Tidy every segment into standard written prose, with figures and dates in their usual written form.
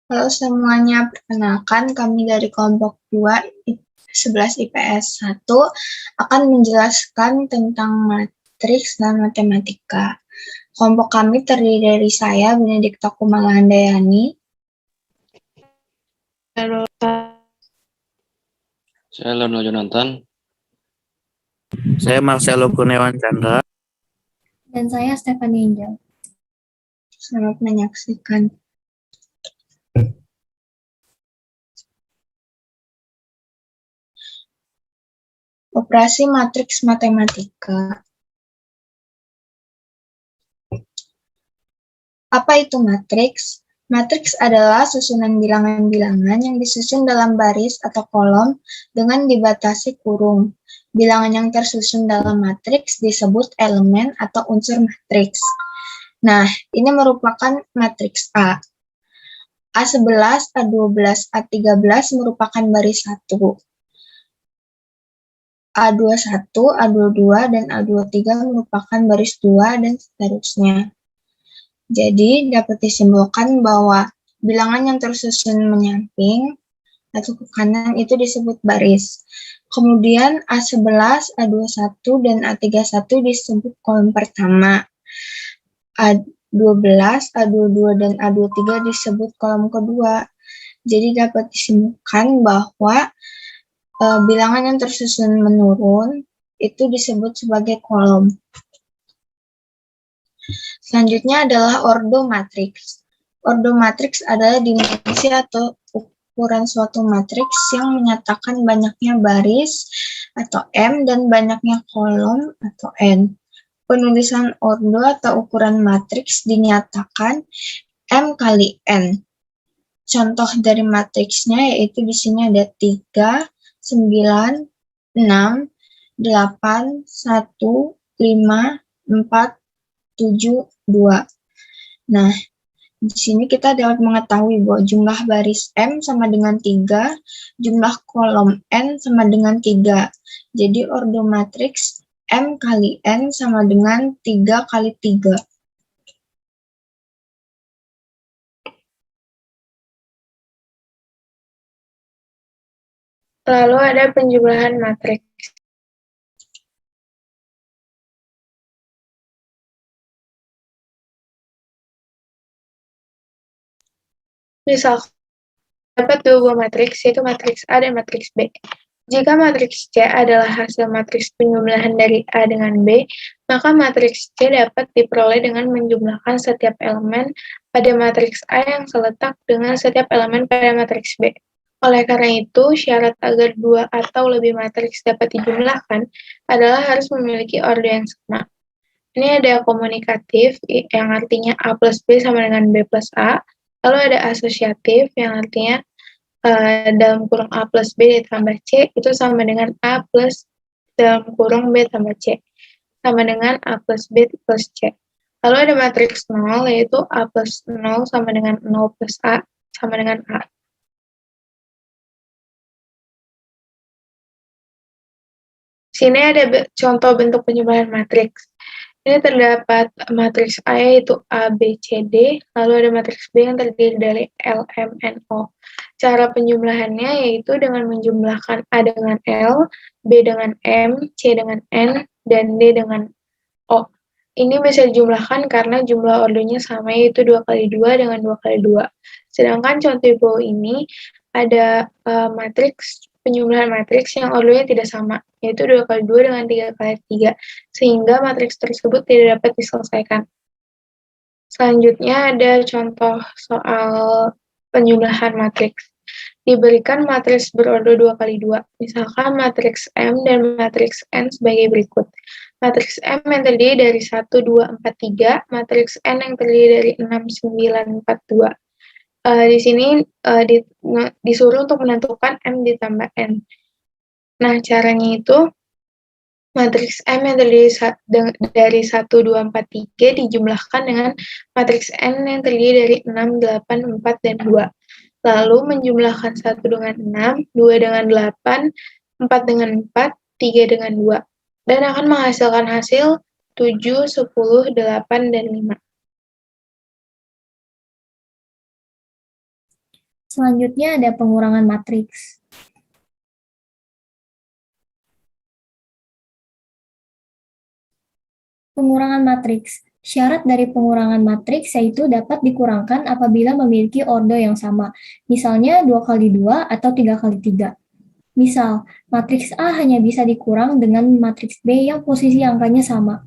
Halo semuanya, perkenalkan kami dari kelompok 2 11 IPS 1 akan menjelaskan tentang matriks dan matematika. Kelompok kami terdiri dari saya, Benedikta Kumala Handayani. Saya Leonel Jonathan. Saya Marcelo Kurniawan Chandra. Dan saya Stephanie Angel. Selamat menyaksikan. Operasi matriks matematika. Apa itu matriks? Matriks adalah susunan bilangan-bilangan yang disusun dalam baris atau kolom dengan dibatasi kurung. Bilangan yang tersusun dalam matriks disebut elemen atau unsur matriks. Nah, ini merupakan matriks A. A11, A12, A13 merupakan baris 1. A21, A22, dan A23 merupakan baris 2 dan seterusnya. Jadi, dapat disimpulkan bahwa bilangan yang tersusun menyamping atau ke kanan itu disebut baris. Kemudian A11, A21, dan A31 disebut kolom pertama. A12, A22, dan A23 disebut kolom kedua. Jadi, dapat disimpulkan bahwa bilangan yang tersusun menurun itu disebut sebagai kolom. Selanjutnya adalah ordo matriks. Ordo matriks adalah dimensi atau ukuran suatu matriks yang menyatakan banyaknya baris atau M dan banyaknya kolom atau N. Penulisan ordo atau ukuran matriks dinyatakan M kali N. Contoh dari matriksnya yaitu di sini ada 3, 9, 6, 8, 1, 5, 4, 7, 2. Nah, di sini kita dapat mengetahui bahwa jumlah baris M sama dengan 3, jumlah kolom N sama dengan 3. Jadi ordo matriks M kali N sama dengan 3 kali 3. Lalu ada penjumlahan matriks. Misal, dapat dua buah matriks, yaitu matriks A dan matriks B. Jika matriks C adalah hasil matriks penjumlahan dari A dengan B, maka matriks C dapat diperoleh dengan menjumlahkan setiap elemen pada matriks A yang seletak dengan setiap elemen pada matriks B. Oleh karena itu, syarat agar dua atau lebih matriks dapat dijumlahkan adalah harus memiliki ordo yang sama. Ini ada komunikatif, yang artinya A plus B sama dengan B plus A. Lalu ada asosiatif, yang artinya dalam kurung A plus B ditambah C, itu sama dengan A plus dalam kurung B tambah C. Sama dengan A plus B plus C. Lalu ada matriks 0, yaitu A plus 0 sama dengan 0 plus A, sama dengan A. Sini ada contoh bentuk penjumlahan matriks. Ini terdapat matriks A yaitu A, B, C, D, lalu ada matriks B yang terdiri dari L, M, N, O. Cara penjumlahannya yaitu dengan menjumlahkan A dengan L, B dengan M, C dengan N, dan D dengan O. Ini bisa dijumlahkan karena jumlah ordonya sama yaitu 2 kali 2 dengan 2 kali 2. Sedangkan contoh di bawah ini ada matriks penjumlahan matriks yang ordonya tidak sama, yaitu 2 kali 2 dengan 3 kali 3, sehingga matriks tersebut tidak dapat diselesaikan. Selanjutnya ada contoh soal penjumlahan matriks. Diberikan matriks berordo 2 kali 2, misalkan matriks M dan matriks N sebagai berikut. Matriks M yang terdiri dari 1, 2, 4, 3, matriks N yang terdiri dari 6, 9, 4, 2. Di sini disuruh untuk menentukan M ditambah N. Nah, caranya itu matriks M yang terdiri dari 1, 2, 4, 3 dijumlahkan dengan matriks N yang terdiri dari 6, 8, 4, dan 2. Lalu menjumlahkan 1 dengan 6, 2 dengan 8, 4 dengan 4, 3 dengan 2. Dan akan menghasilkan hasil 7, 10, 8, dan 5. Selanjutnya ada pengurangan matriks. Pengurangan matriks. Syarat dari pengurangan matriks yaitu dapat dikurangkan apabila memiliki ordo yang sama, misalnya 2 kali 2 atau 3 kali 3. Misal, matriks A hanya bisa dikurang dengan matriks B yang posisi angkanya sama.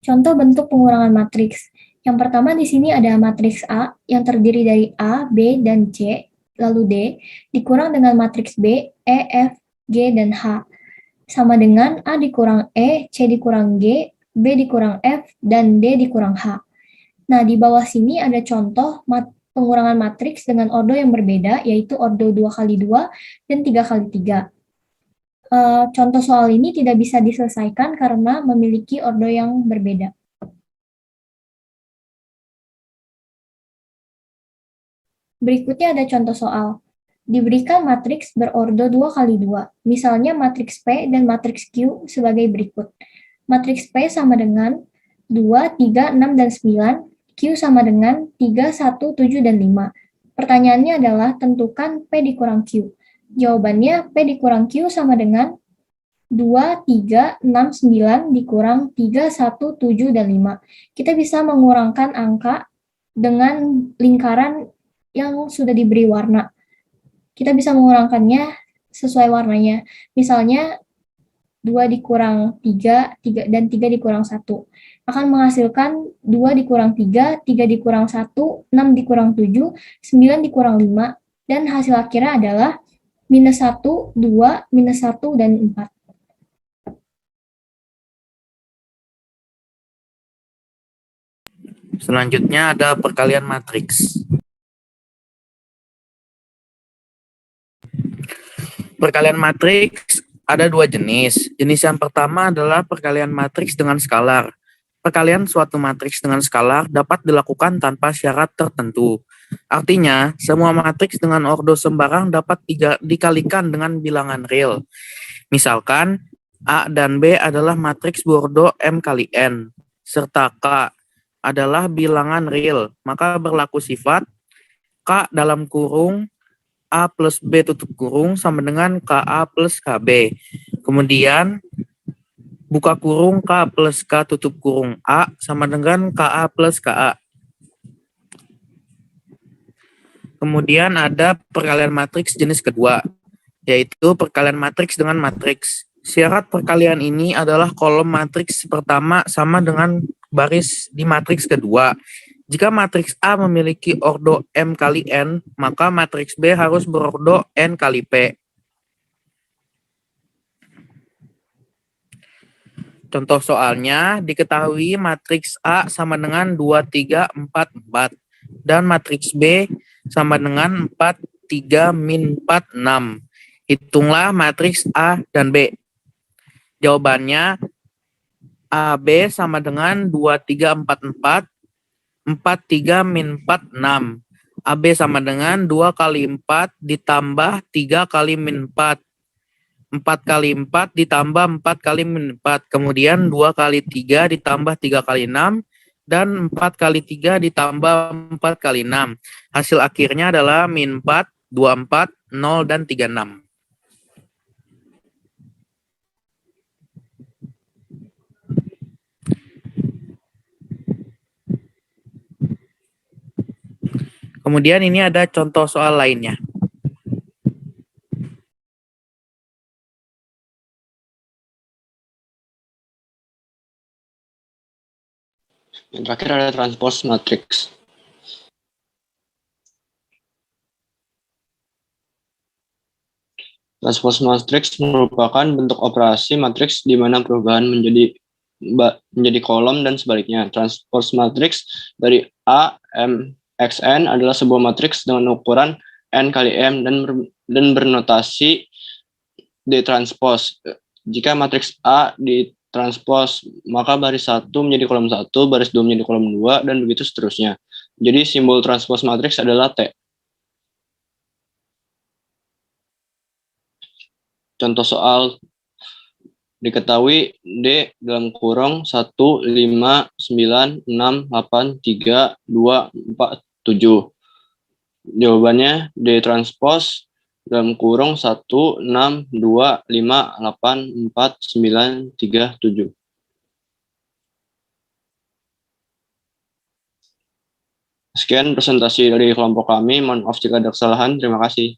Contoh bentuk pengurangan matriks. Yang pertama di sini ada matriks A yang terdiri dari A, B, dan C, lalu D, dikurang dengan matriks B, E, F, G, dan H. Sama dengan A dikurang E, C dikurang G, B dikurang F, dan D dikurang H. Nah, di bawah sini ada contoh pengurangan matriks dengan ordo yang berbeda, yaitu ordo 2 kali 2 dan 3 kali 3. Contoh soal ini tidak bisa diselesaikan karena memiliki ordo yang berbeda. Berikutnya ada contoh soal. Diberikan matriks berordo 2 kali 2, misalnya matriks P dan matriks Q sebagai berikut. Matriks P sama dengan 2, 3, 6, dan 9, Q sama dengan 3, 1, 7, dan 5. Pertanyaannya adalah tentukan P dikurang Q. Jawabannya P dikurang Q sama dengan 2, 3, 6, 9 dikurang 3, 1, 7, dan 5. Kita bisa mengurangkan angka dengan lingkaran yang sudah diberi warna. Kita bisa mengurangkannya sesuai warnanya. Misalnya 2 dikurang 3, 3 dan 3 dikurang 1. Akan menghasilkan 2 dikurang 3, 3 dikurang 1, 6 dikurang 7, 9 dikurang 5, dan hasil akhirnya adalah minus 1, 2, minus 1, dan 4. Selanjutnya ada perkalian matriks. Perkalian matriks ada dua jenis. Jenis yang pertama adalah perkalian matriks dengan skalar. Perkalian suatu matriks dengan skalar dapat dilakukan tanpa syarat tertentu. Artinya, semua matriks dengan ordo sembarang dapat dikalikan dengan bilangan real. Misalkan, A dan B adalah matriks berordo M kali N, serta K adalah bilangan real, maka berlaku sifat K dalam kurung A plus B tutup kurung sama dengan KA plus KB. Kemudian buka kurung K plus K tutup kurung A sama dengan KA plus KA. Kemudian ada perkalian matriks jenis kedua, yaitu perkalian matriks dengan matriks. Syarat perkalian ini adalah kolom matriks pertama sama dengan baris di matriks kedua. Jika matriks A memiliki ordo M kali N, maka matriks B harus berordo N kali P. Contoh soalnya, diketahui matriks A sama dengan 2, 3, 4, 4. Dan matriks B sama dengan 4, 3, min 4, 6. Hitunglah matriks A dan B. Jawabannya, AB sama dengan 2, 3, 4, 4. 4, 3, min 4, 6. AB sama dengan 2 kali 4 ditambah 3 kali min 4. 4 kali 4 ditambah 4 kali min 4. Kemudian 2 kali 3 ditambah 3 kali 6. Dan 4 kali 3 ditambah 4 kali 6. Hasil akhirnya adalah min 4, 24, 0, dan 36. Kemudian ini ada contoh soal lainnya. Yang terakhir ada transpose matrix. Transpose matrix merupakan bentuk operasi matriks di mana perubahan menjadi kolom dan sebaliknya. Transpose matrix dari A, M, X, N adalah sebuah matriks dengan ukuran N kali M dan bernotasi ditranspose. Jika matriks A ditranspose, maka baris 1 menjadi kolom 1, baris 2 menjadi kolom 2, dan begitu seterusnya. Jadi simbol transpose matriks adalah T. Contoh soal Diketahui D dalam kurung 1, 5, 9, 6, 8, 3, 2, 4, 7. Jawabannya D transpose dalam kurung 1, 6, 2, 5, 8, 4, 9, 3, 7. Sekian presentasi dari kelompok kami. Mohon maaf jika ada kesalahan. Terima kasih.